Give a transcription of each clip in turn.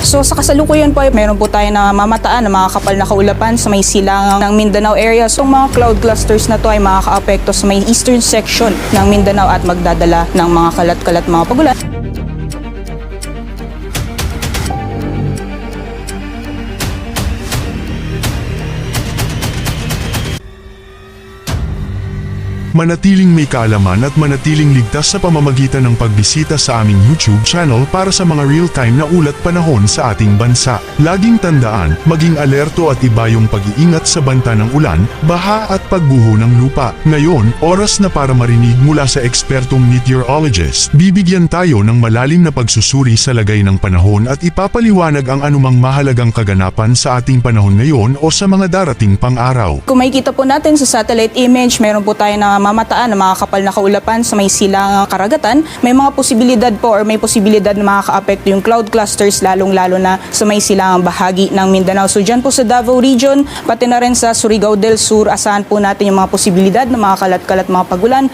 So sa kasalukuyan po ay meron po tayo na mamataan na mga kapal na kaulapan sa may silangang ng Mindanao area. So mga cloud clusters na to ay makakaapekto sa may eastern section ng Mindanao at magdadala ng mga kalat-kalat mga pagulan. Manatiling may kaalaman at manatiling ligtas sa pamamagitan ng pagbisita sa aming YouTube channel para sa mga real-time na ulat panahon sa ating bansa. Laging tandaan, maging alerto at iba yung pag-iingat sa banta ng ulan, baha at pagguho ng lupa. Ngayon, oras na para marinig mula sa ekspertong meteorologist. Bibigyan tayo ng malalim na pagsusuri sa lagay ng panahon at ipapaliwanag ang anumang mahalagang kaganapan sa ating panahon ngayon o sa mga darating pang araw. Kung makikita po natin sa satellite image, meron po tayo na mamataan na mga kapal na kaulapan sa may silangang karagatan. May mga posibilidad po or may posibilidad na makakaapekto yung cloud clusters lalong-lalo na sa may silangang bahagi ng Mindanao. So dyan po sa Davao Region, pati na rin sa Surigao del Sur, asahan po natin yung mga posibilidad na mga kalat-kalat mga pagulan.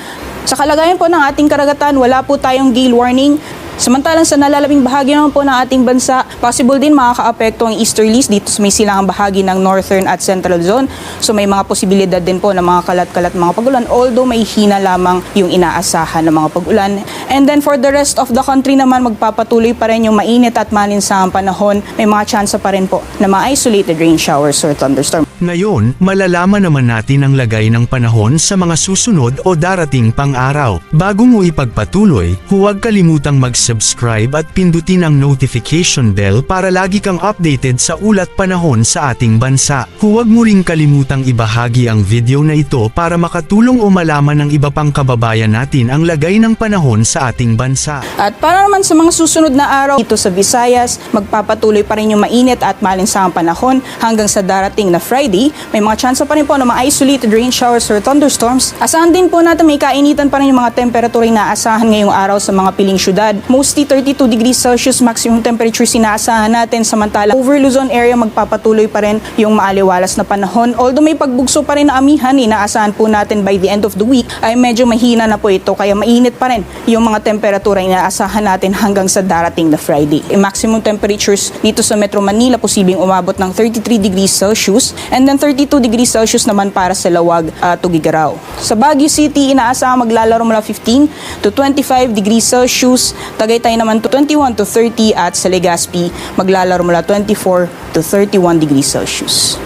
Sa kalagayan po ng ating karagatan, wala po tayong gale warning. Samantalang sa nalalabing bahagi naman po ng ating bansa, possible din makakaapekto ang easterlies dito sa may silangang bahagi ng northern at central zone. So may mga posibilidad din po ng mga kalat-kalat mga pagulan, although may hina lamang yung inaasahan ng mga pagulan. And then for the rest of the country naman, magpapatuloy pa rin yung mainit at malinsangang panahon. May mga tsansa pa rin po na mga isolated rain showers or thunderstorm. Ngayon, malalaman naman natin ang lagay ng panahon sa mga susunod o darating pang araw. Bago mo ipagpatuloy, huwag kalimutang mag-subscribe at pindutin ang notification bell para lagi kang updated sa ulat panahon sa ating bansa. Huwag mo ring kalimutang ibahagi ang video na ito para makatulong o malaman ng iba pang kababayan natin ang lagay ng panahon sa ating bansa. At para naman sa mga susunod na araw dito sa Visayas, magpapatuloy pa rin yung mainit at malinsangang panahon hanggang sa darating na Friday. May mga tsansa pa rin po ng mga isolated rain showers or thunderstorms. Asahan din po natin may kainitan pa rin yung mga temperatura na inaasahan ngayong araw sa mga piling syudad. Mostly 32 degrees Celsius maximum temperature sinaasahan natin, samantala over Luzon area magpapatuloy pa rin yung maaliwalas na panahon. Although may pagbugso pa rin na amihan, inaasahan po natin by the end of the week ay medyo mahina na po ito, kaya mainit pa rin yung mga temperatura na inaasahan natin hanggang sa darating na Friday. Maximum temperatures dito sa Metro Manila posibleng umabot ng 33 degrees Celsius and then 32 degrees Celsius naman para sa Lawag, Tugigaraw. Sa Baguio City, inaasahang maglalaro mula 15 to 25 degrees Celsius, Tagaytay naman to 21 to 30 at sa Legazpi maglalaro mula 24 to 31 degrees Celsius.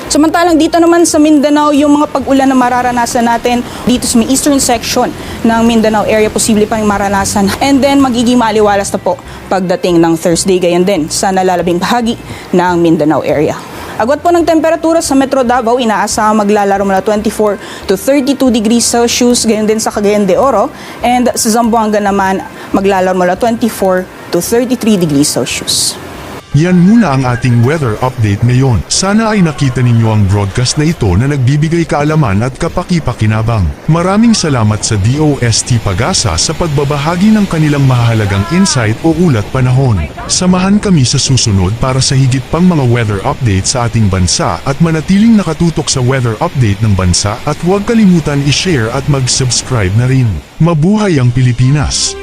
Samantalang dito naman sa Mindanao, yung mga pag-ulan na mararanasan natin dito sa may eastern section ng Mindanao area, posible pang maranasan. And then magiging maaliwalas na po pagdating ng Thursday, gayon din sa nalalabing bahagi ng Mindanao area. Agwat po ng temperatura sa Metro Davao, inaasahang maglalaro mula 24 to 32 degrees Celsius, gayon din sa Cagayan de Oro. And sa Zamboanga naman, maglalaro mula 24 to 33 degrees Celsius. Yan muna ang ating weather update ngayon. Sana ay nakita ninyo ang broadcast na ito na nagbibigay kaalaman at kapaki-pakinabang. Maraming salamat sa DOST Pag-asa sa pagbabahagi ng kanilang mahalagang insight o ulat panahon. Samahan kami sa susunod para sa higit pang mga weather update sa ating bansa at manatiling nakatutok sa weather update ng bansa at huwag kalimutan i-share at mag-subscribe na rin. Mabuhay ang Pilipinas!